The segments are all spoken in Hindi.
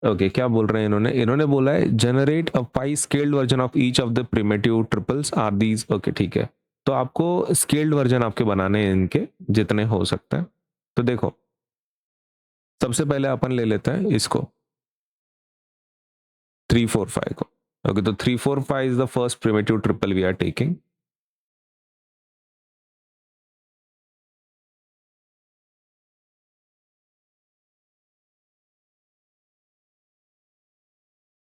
ओके, क्या बोल रहे हैं इन्होंने? इन्होंने बोला है generate a 5 scaled version of each of the primitive triples are these. Okay ठीक है, तो आपको स्केल्ड वर्जन आपके बनाने हैं इनके, जितने हो सकते हैं। तो देखो, सबसे पहले अपन ले लेते हैं इसको 345 को। ओके, तो 345 is the first primitive triple we are taking.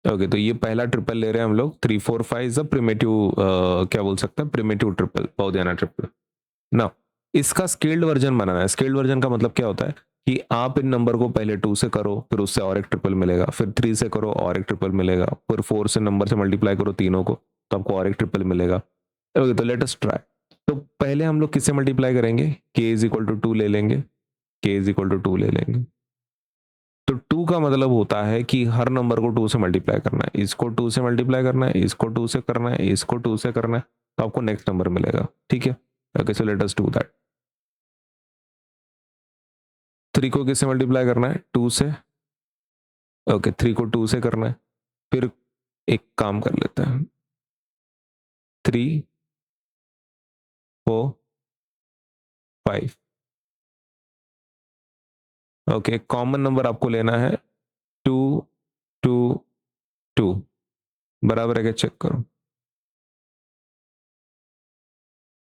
Okay, तो ये पहला ट्रिपल ले रहे हैं हम लोग। 345 इज द प्रिमिटिव, क्या बोल सकते हैं, प्रिमिटिव ट्रिपल, बहुदियाना ट्रिपल ना। इसका स्केल्ड वर्जन बनाना है। स्केल्ड वर्जन का मतलब क्या होता है कि आप इन नंबर को पहले 2 से करो, फिर उससे और एक ट्रिपल मिलेगा, फिर 3 से करो और एक ट्रिपल मिलेगा, फिर 4 से नंबर से मल्टीप्लाई करो तीनों को, तो आपको और एक ट्रिपल मिलेगा। ओके, तो लेट अस ट्राई। तो पहले हम लोग किससे मल्टीप्लाई करेंगे? के इज इक्वल टू 2 ले लेंगे। के इज इक्वल टू 2 ले लेंगे। तो 2 का मतलब होता है कि हर नंबर को 2 से मल्टीप्लाई करना है। इसको 2 से मल्टीप्लाई करना है, इसको 2 से करना है, इसको 2 से करना है, तो आपको नेक्स्ट नंबर मिलेगा। ठीक है, okay, so let us do that. 3 को किससे मल्टीप्लाई करना है? 2 से। ओके, 3 को 2 से करना है। फिर एक काम कर लेते हैं, 3 4 5। ओके, कॉमन नंबर आपको लेना है 2 2 2। बराबर है क्या? चेक करो।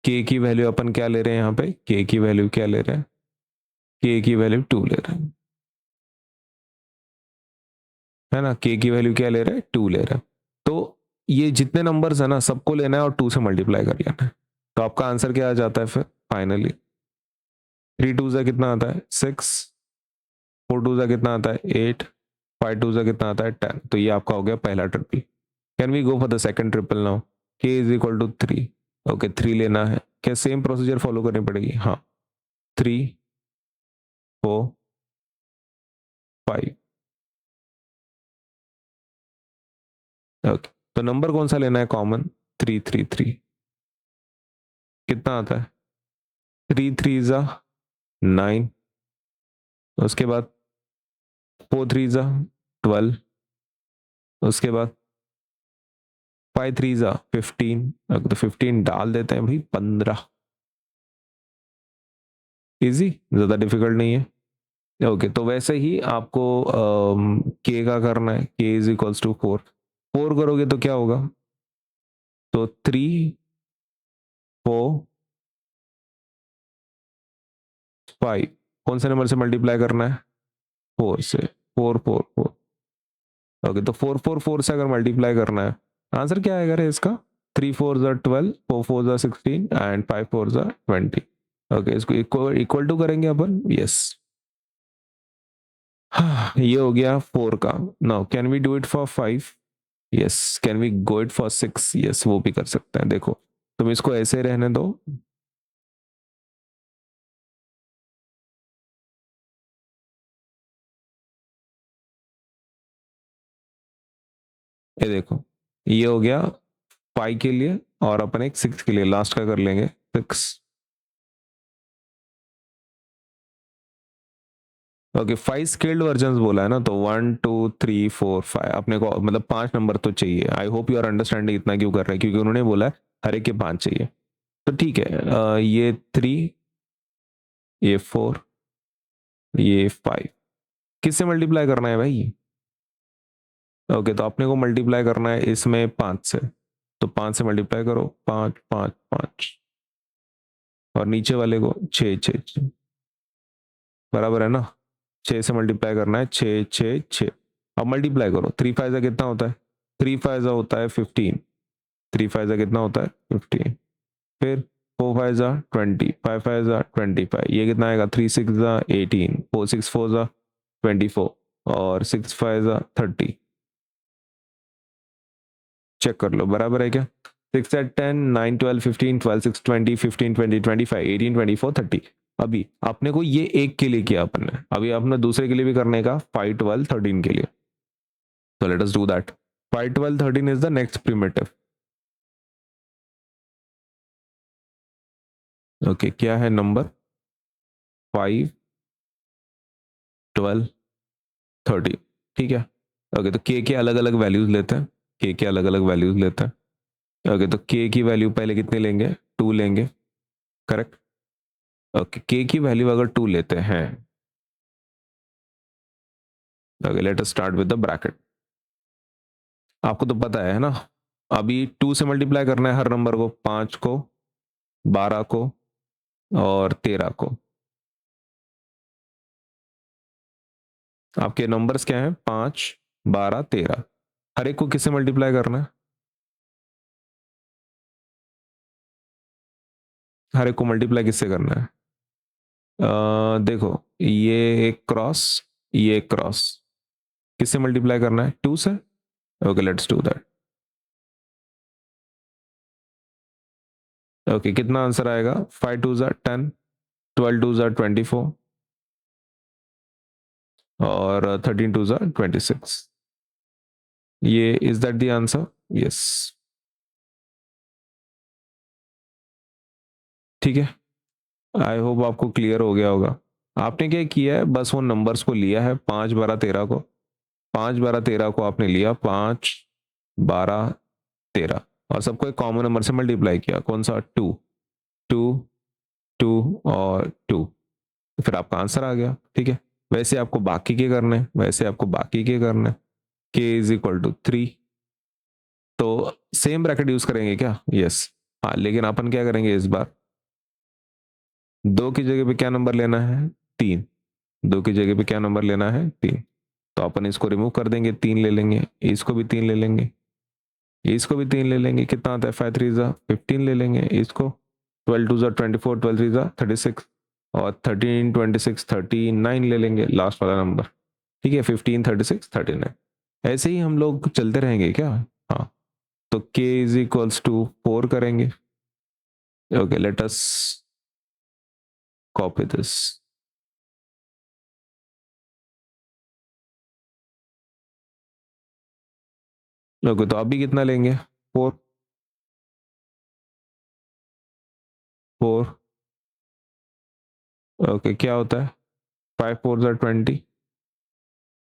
के की वैल्यू अपन क्या ले रहे हैं यहाँ पे? के की वैल्यू क्या ले रहे हैं? के की वैल्यू 2 ले रहे हैं, है ना। के की वैल्यू क्या ले रहे हैं? 2 ले रहे हैं। तो ये जितने नंबर्स है ना, सबको लेना है और 2 से मल्टीप्लाई कर लेना है। तो आपका आंसर क्या आ जाता है फिर फाइनली? 3 2 से कितना आता है? 6। 4 2 से कितना आता है? 8। 5 2 से कितना आता है? 10। तो ये आपका हो गया पहला triple. Can we go for the second triple now? K is equal to 3। Okay, 3 लेना है। क्या सेम प्रोसीजर फॉलो करनी पड़ेगी? हाँ। 3 4 5। ओके, तो नंबर कौन सा लेना है कॉमन? 3 3 3। कितना आता है? 3 3 जा 9। उसके बाद 4 3 जा 12। उसके बाद 5 3 जा 15। तो 15 डाल देते हैं भाई, 15। इजी, ज्यादा डिफिकल्ट नहीं है। ओके, तो वैसे ही आपको के का करना है। के इज इक्वल्स टू 4। 4 करोगे तो क्या होगा? तो 3 4 5। कौन से नंबर से मल्टीप्लाई करना है? 4 से। 4 4 4। ओके, तो 4 4 4 से अगर मल्टीप्लाई करना है, आंसर क्या आएगा रे इसका? 3 4 ज़ा 12, 4 4 ज़ा 16 एंड 5 4 ज़ा 20। ओके, इसको इक्वल इक्वल टू करेंगे अपन। यस, हाँ, ये हो गया 4 का। Now can we do it for 5? Yes. Can we go it for 6? Yes, वो भी कर सकते हैं। देखो, तुम इसको ऐसे रहने दो। ये देखो, ये हो गया 5 के लिए, और अपन एक 6 के लिए लास्ट का कर लेंगे 6। ओके, 5 स्केल्ड वर्जन बोला है ना, तो 1 2 3 4 5 अपने को मतलब 5 नंबर तो चाहिए। I hope you are understanding इतना क्यों कर रहे हैं, क्योंकि उन्होंने बोला है हर एक के 5 चाहिए। तो ठीक है, ये 3, ये 4, ये 5 किससे मल्टीप्लाई करना है भाई? ओके, तो अपने को मल्टीप्लाई करना है इसमें 5 से। तो 5 से मल्टीप्लाई करो, 5 5 5। और नीचे वाले को 6 6 6। बराबर है ना। 6 से मल्टीप्लाई करना है, 6 6 6। अब मल्टीप्लाई करो, 3 5 का कितना होता है? 3 5 होता है 15। 3 5 कितना होता है? 15। फिर 4 5 जा 20, 5 5 जा 25। ये कितना आएगा? 3 6 जा 18, 4 6 4 जा 24, और 6 5 जा 30। चेक कर लो, बराबर है क्या? 6 8 10 9 12 15 12 6 20 15 20 25 18 24 30। अभी आपने को ये एक के लिए किया अपन ने, अभी आपने दूसरे के लिए भी करने का, 5 12 13 के लिए। तो let us do that. 5 12 13 is the next primitive. Okay, क्या है नंबर? 5 12 30। ठीक है, ओके, तो के अलग अलग वैल्यूज लेते हैं, के अलग अलग वैल्यूज लेते हैं। ओके, तो के की वैल्यू पहले कितने लेंगे, 2 लेंगे, करेक्ट। ओके, के की वैल्यू अगर 2 लेते हैं, okay let us start with the bracket. आपको तो पता है ना, अभी 2 से मल्टीप्लाई करना है हर नंबर को, 5 को, 12 को और 13 को। आपके नंबर्स क्या हैं, 5, 12, 13। हर एक को किससे मल्टीप्लाई करना है, हर एक को मल्टीप्लाई किससे करना है। देखो, ये एक क्रॉस, ये एक क्रॉस, किससे मल्टीप्लाई करना है, 2 से। Okay let's do that. Okay, कितना आंसर आएगा, 5 2 ज़ा 10, 12 2 ज़ा 24 और 13 2 ज़ा 26। ये is that the answer, yes. ठीक है, आई होप आपको क्लियर हो गया होगा। आपने क्या किया है, बस वो नंबर्स को लिया है, 5 12 13 को, 5 12 13 को आपने लिया, 5 12 13, और सबको एक कॉमन नंबर से मल्टीप्लाई किया, कौन सा, 2, 2, 2 और 2, फिर आपका आंसर आ गया। ठीक है, वैसे आपको बाकी के करने हैं, वैसे आपको बाकी के करने हैं। के इज इक्वल टू 3, तो सेम ब्रैकेट यूज करेंगे क्या, यस। हाँ, लेकिन अपन क्या करेंगे इस बार, 2 की जगह पे क्या नंबर लेना है, 3। 2 की जगह पे क्या नंबर लेना है, 3। तो अपन इसको रिमूव कर देंगे, 3 ले लेंगे, इसको भी 3 ले लेंगे, इसको भी 3 ले लेंगे, कितना आता है, 5 3 ज़ा 15 ले लेंगे इसको, 12 2 ज़ा 24, 12 3 ज़ा 36 और 13 26 39 ले लेंगे लास्ट वाला नंबर। ठीक है, 15 36 39, ऐसे ही हम लोग चलते रहेंगे क्या। हाँ, तो k इज इक्वल्स टू 4 करेंगे। Okay let us copy this. Okay, तो अभी कितना लेंगे, 4, 4। ओके, क्या होता है, 5 4 ज़ा 20,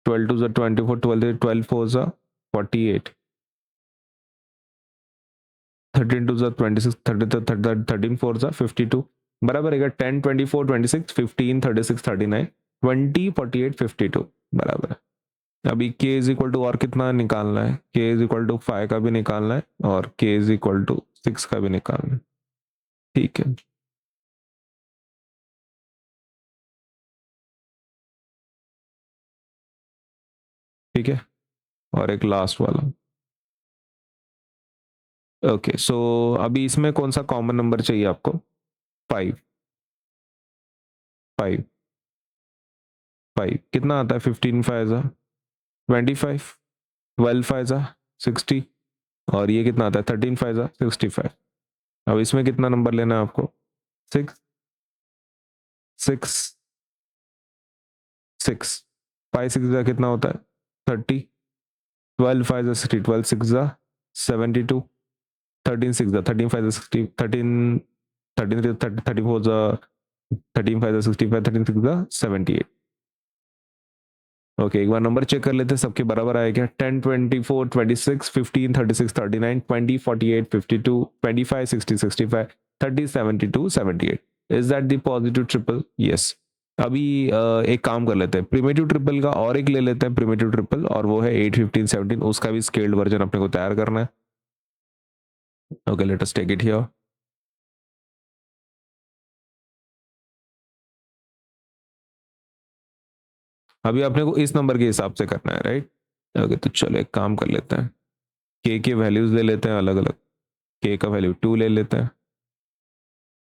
12 2 ज़ा 24, 12 12 4 ज़ा 48, 13 2 ज़ा 26, 13 4 ज़ा 52, बराबर है 10 24 26 15 36 39 20 48 52, बराबर है। अभी k इज इक्वल टू और कितना निकालना है, k इज इक्वल टू 5 का भी निकालना है और k इज इक्वल टू 6 का भी निकालना है। ठीक है, ठीक है, और एक लास्ट वाला। ओके, सो अभी इसमें कौन सा कॉमन नंबर चाहिए आपको, 5, 5, 5 कितना आता है, 15 5 ज़ा 25, 12 5 ज़ा 60 और ये कितना आता है, 13 5 ज़ा 65। अब इसमें कितना नंबर लेना है आपको, 6, 6, 6, 5 6 ज़ा कितना होता है, 30, 12 5 ज़ा 60, 12 6 ज़ा 72, 13 6 ज़ा 13 5 ज़ा 60, 13 13 34 ज़ा 13 5 ज़ा 65, 13 6 ज़ा 78। ओके, एक बार नंबर चेक कर लेते हैं सबके बराबर आए क्या, 10 24 26 15 36 39 20 48 52 25 60 65 30 72 78। Is that the positive triple, yes. अभी एक काम कर लेते हैं, प्रिमिटिव ट्रिपल का और एक ले लेते हैं प्रिमिटिव ट्रिपल, और वो है 8 15 17, उसका भी स्केल्ड वर्जन अपने को तैयार करना है। Okay let us take it here. अभी अपने को इस नंबर के हिसाब से करना है, राइट। ओके, तो चलो एक काम कर लेते हैं, के वैल्यूज ले लेते हैं अलग अलग। के का वैल्यू 2 ले लेते हैं,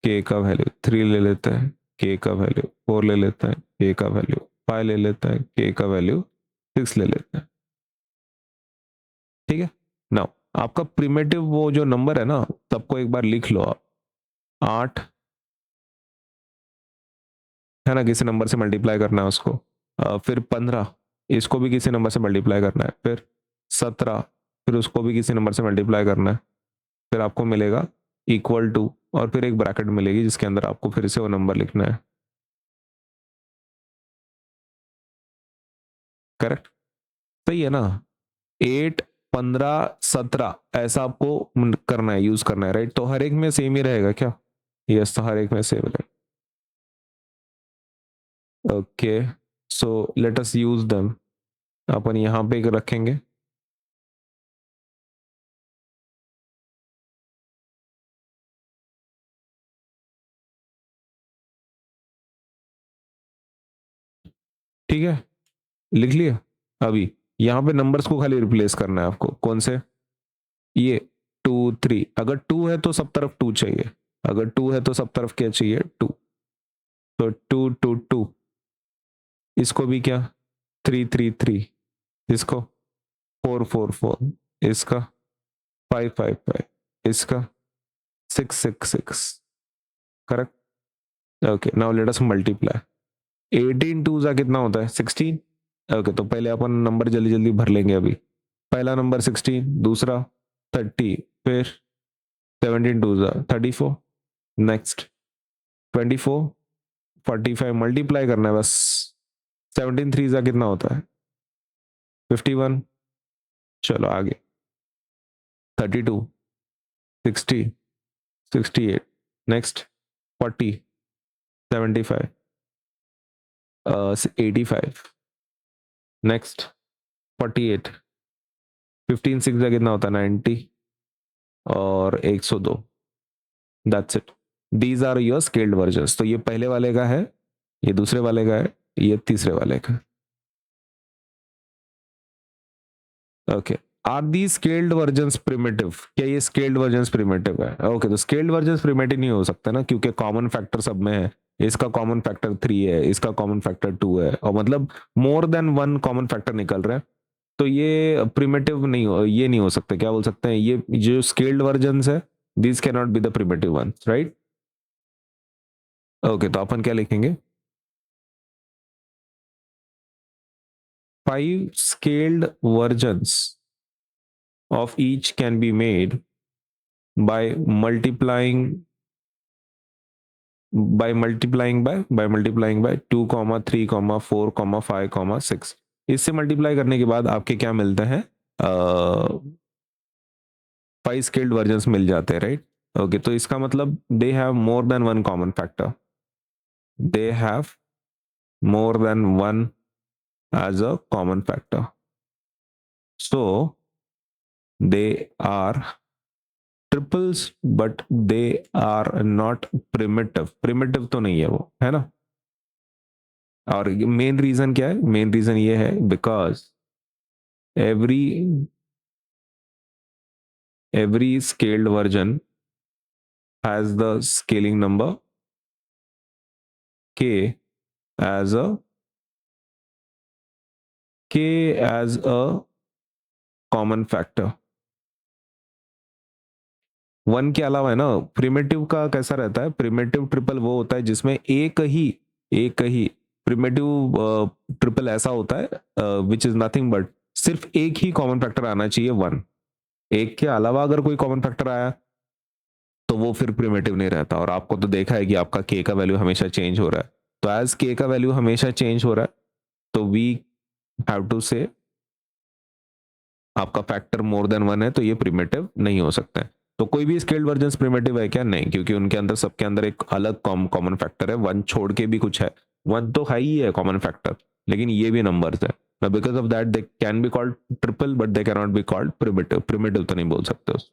के का वैल्यू 3 ले लेते हैं, के का वैल्यू 4 ले लेते हैं, के का वैल्यू 5 ले लेते हैं, के का वैल्यू 6 ले लेते हैं। ठीक है, नाउ आपका प्रिमिटिव वो जो नंबर है ना, सबको एक बार लिख लो आप, 8 है ना, किसी नंबर से मल्टीप्लाई करना है उसको, फिर 15 इसको भी किसी नंबर से मल्टीप्लाई करना है, फिर 17 फिर उसको भी किसी नंबर से मल्टीप्लाई करना है, फिर आपको मिलेगा इक्वल टू, और फिर एक ब्रैकेट मिलेगी जिसके अंदर आपको फिर से वो नंबर लिखना है, करेक्ट। सही है ना? 8, 15, 17 ऐसा आपको करना है, यूज करना है, राइट? तो हर एक में सेम ही रहेगा क्या? यस, तो हर एक में सेम रहेगा। Okay, so let us use them. अपन यहाँ पे रखेंगे। ठीक है, लिख लिया। अभी यहाँ पे नंबर्स को खाली रिप्लेस करना है आपको। कौन से? ये 2, 3। अगर 2 है तो सब तरफ 2 चाहिए। अगर 2 है तो सब तरफ क्या चाहिए? 2। तो 2, 2, 2। इसको भी क्या? 3, 3, 3। इसको 4, 4, 4। इसका 5, 5, 5। इसका 6, 6, 6। Correct. Okay, now let us multiply. 18 टू जा कितना होता है? 16। ओके, तो पहले अपन नंबर जल्दी जल्दी भर लेंगे अभी। पहला नंबर 16, दूसरा 30, फिर 17 टू जा 34। नेक्स्ट 24, 45 मल्टीप्लाई करना है बस। 17 थ्री जा कितना होता है? 51। चलो आगे। 32, 60, 68। नेक्स्ट 40, 75, 85। नेक्स्ट 48। 15 सिक्स जा कितना होता है? 90 और 102। That's it. These are your scaled versions. तो ये पहले वाले का है, ये दूसरे वाले का है, ये तीसरे वाले का। Okay, are the scaled versions primitive? क्या ये स्केल्ड वर्जन्स प्रिमिटिव है? ओके, तो स्केल्ड वर्जन्स प्रिमिटिव नहीं हो सकता ना, क्योंकि कॉमन फैक्टर सब में है। इसका कॉमन फैक्टर 3 है, इसका कॉमन फैक्टर 2 है, और मतलब मोर देन वन कॉमन फैक्टर निकल रहे हैं। तो ये प्रिमिटिव नहीं हो, ये नहीं हो सकता। क्या बोल सकते हैं? ये जो स्केल्ड वर्जन्स है, these can not be the primitive ones, right? Okay, तो अपन क्या लिखेंगे? 5 scaled versions of each can be made by multiplying by 2, 3, 4, 5, 6। इससे मल्टीप्लाई करने के बाद आपके क्या मिलते हैं? 5 स्केल्ड वर्जन्स मिल जाते हैं, राइट? ओके, तो इसका मतलब they have more than one common factor. They have more than one as a common factor. So they are triples but they are not primitive. Primitive तो नहीं है वो, है ना? और मेन रीजन क्या है? मेन रीजन ये है because every scaled version has the scaling number k as a common factor। One के अलावा है ना, प्रिमिटिव का कैसा रहता है? प्रिमिटिव ट्रिपल वो होता है जिसमें एक ही प्रिमिटिव ट्रिपल ऐसा होता है विच इज नथिंग बट सिर्फ एक ही कॉमन फैक्टर आना चाहिए, वन। एक के अलावा अगर कोई कॉमन फैक्टर आया तो वो फिर प्रिमिटिव नहीं रहता। और आपको तो देखा है कि आपका के का वैल्यू हमेशा चेंज हो रहा है। तो एज के का वैल्यू हमेशा चेंज हो रहा है, तो वी हैव टू से आपका फैक्टर मोर देन वन है, तो ये प्रिमिटिव नहीं हो सकता है। तो कोई भी स्केल्ड वर्जन प्रिमिटिव है क्या? नहीं, क्योंकि उनके अंदर सबके अंदर एक अलग कॉमन फैक्टर है। वन छोड़ के भी कुछ है, वन तो है ही है कॉमन फैक्टर, लेकिन ये भी नंबर्स है। Because of that they can be called triple but they can not be called primitive. Primitive तो नहीं बोल सकते उस